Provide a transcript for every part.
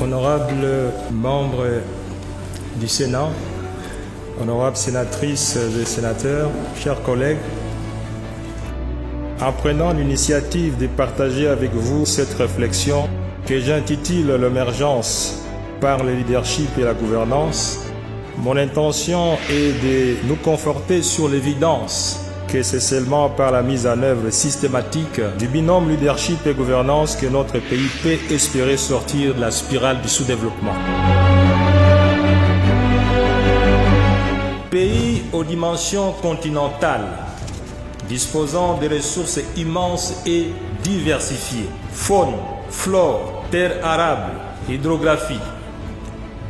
Honorables membres du Sénat, honorables sénatrices et sénateurs, chers collègues, en prenant l'initiative de partager avec vous cette réflexion que j'intitule l'émergence par le leadership et la gouvernance, mon intention est de nous conforter sur l'évidence que c'est seulement par la mise en œuvre systématique du binôme leadership et gouvernance que notre pays peut espérer sortir de la spirale du sous-développement. Pays aux dimensions continentales, disposant de ressources immenses et diversifiées, faune, flore, terres arables, hydrographie,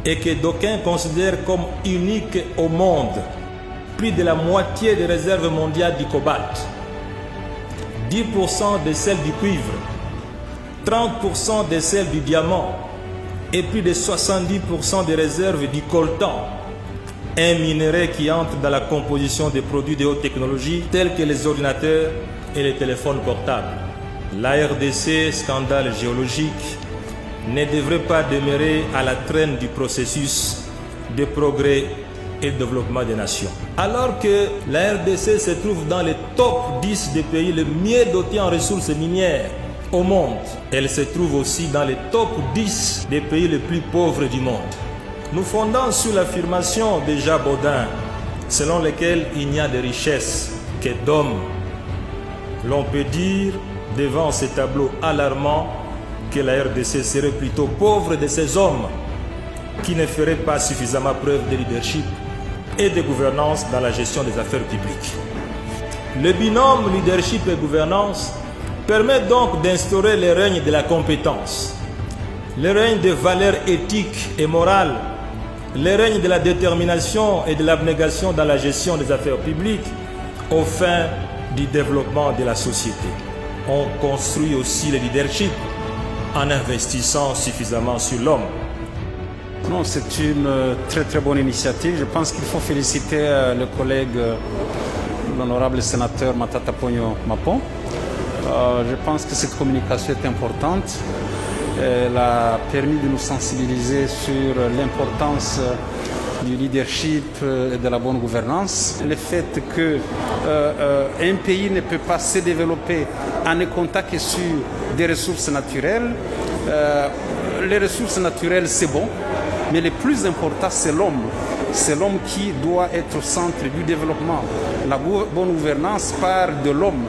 et que d'aucuns considèrent comme unique au monde, plus de la moitié des réserves mondiales du cobalt, 10% de celles du cuivre, 30% de celles du diamant et plus de 70% des réserves du coltan, un minerai qui entre dans la composition des produits de haute technologie tels que les ordinateurs et les téléphones portables. La RDC, scandale géologique, ne devrait pas demeurer à la traîne du processus de progrès et de développement des nations. Alors que la RDC se trouve dans les top 10 des pays les mieux dotés en ressources minières au monde, elle se trouve aussi dans les top 10 des pays les plus pauvres du monde. Nous fondons sur l'affirmation de Jacques Baudin, selon laquelle il n'y a de richesse que d'hommes. L'on peut dire, devant ces tableaux alarmants, que la RDC serait plutôt pauvre de ces hommes qui ne feraient pas suffisamment preuve de leadership et de gouvernance dans la gestion des affaires publiques. Le binôme leadership et gouvernance permet donc d'instaurer le règne de la compétence, le règne des valeurs éthiques et morales, le règne de la détermination et de l'abnégation dans la gestion des affaires publiques aux fins du développement de la société. On construit aussi le leadership en investissant suffisamment sur l'homme. Non, c'est une très bonne initiative. Je pense qu'il faut féliciter le collègue, l'honorable sénateur Matata Ponyo Mapon. Je pense que cette communication est importante. Elle a permis de nous sensibiliser sur l'importance du leadership et de la bonne gouvernance. Le fait qu'un pays ne peut pas se développer en ne comptant que sur des ressources naturelles. Les ressources naturelles, c'est bon, mais le plus important, c'est l'homme. C'est l'homme qui doit être au centre du développement. La bonne gouvernance part de l'homme.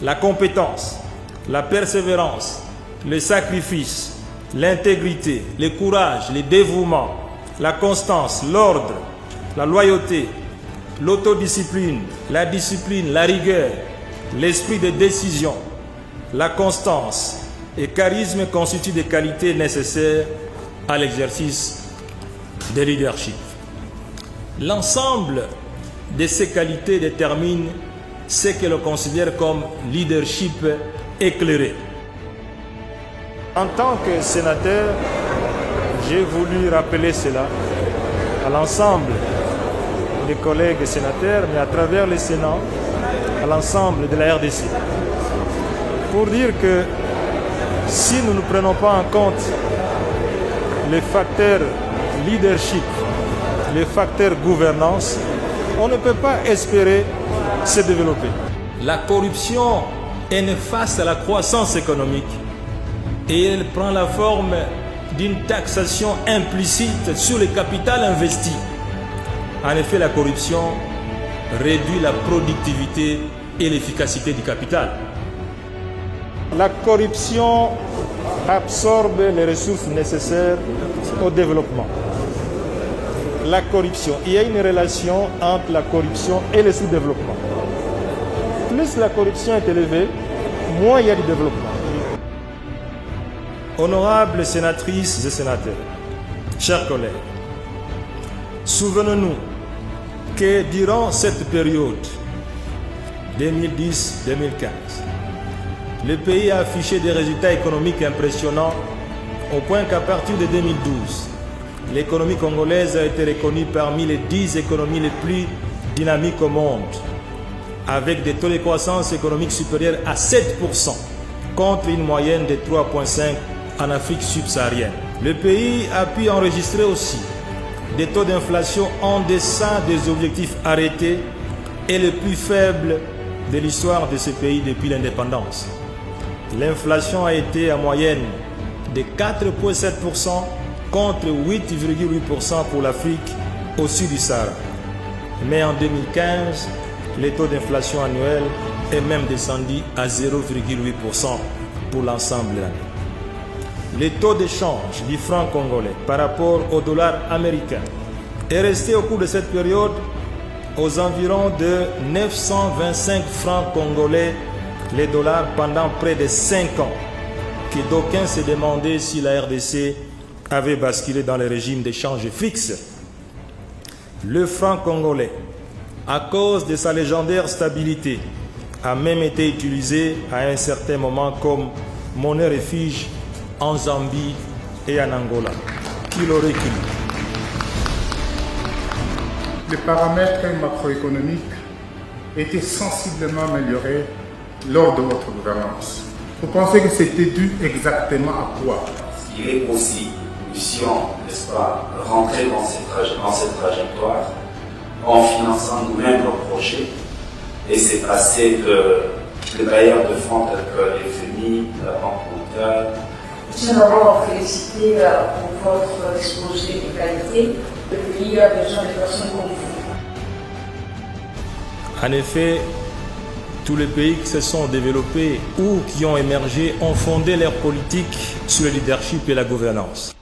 La compétence, la persévérance, le sacrifice, l'intégrité, le courage, le dévouement, la constance, l'ordre, la loyauté, l'autodiscipline, la discipline, la rigueur, l'esprit de décision, la constance et charisme constituent des qualités nécessaires à l'exercice de leadership. L'ensemble de ces qualités détermine ce que l'on considère comme leadership éclairé. En tant que sénateur, j'ai voulu rappeler cela à l'ensemble des collègues sénateurs, mais à travers le Sénat, à l'ensemble de la RDC, pour dire que si nous ne prenons pas en compte les facteurs leadership, les facteurs gouvernance, on ne peut pas espérer se développer. La corruption est néfaste à la croissance économique et elle prend la forme d'une taxation implicite sur le capital investi. En effet, la corruption réduit la productivité et l'efficacité du capital. La corruption absorbe les ressources nécessaires au développement. La corruption, il y a une relation entre la corruption et le sous-développement. Plus la corruption est élevée, moins il y a du développement. Honorables sénatrices et sénateurs, chers collègues, souvenons-nous que durant cette période 2010-2015, le pays a affiché des résultats économiques impressionnants au point qu'à partir de 2012, l'économie congolaise a été reconnue parmi les 10 économies les plus dynamiques au monde, avec des taux de croissance économique supérieurs à 7%, contre une moyenne de 3,5% en Afrique subsaharienne. Le pays a pu enregistrer aussi des taux d'inflation en deçà des objectifs arrêtés et les plus faibles de l'histoire de ce pays depuis l'indépendance. L'inflation a été en moyenne de 4,7% contre 8,8% pour l'Afrique au sud du Sahara. Mais en 2015, le taux d'inflation annuel est même descendu à 0,8% pour l'ensemble de l'année. Le taux d'échange du franc congolais par rapport au dollar américain est resté au cours de cette période aux environs de 925 francs congolais les dollars pendant près de 5 ans, que d'aucuns se demandaient si la RDC avait basculé dans le régime d'échange fixe. Le franc congolais, à cause de sa légendaire stabilité, a même été utilisé à un certain moment comme monnaie refuge en Zambie et en Angola. Qui l'aurait cru? Les paramètres macroéconomiques étaient sensiblement améliorés lors de votre gouvernance. Vous pensez que c'était dû exactement à quoi? Il est possible, nous puissions, n'est-ce pas, rentrer dans cette trajectoire en finançant nous-mêmes nos projets et c'est passé de bailleurs de fonds tels que l'FMI, la Banque mondiale. Je tiens d'abord à vous féliciter pour votre exposé de qualité. Le pays a besoin de personnes comme vous. En effet, tous les pays qui se sont développés ou qui ont émergé ont fondé leur politique sur le leadership et la gouvernance.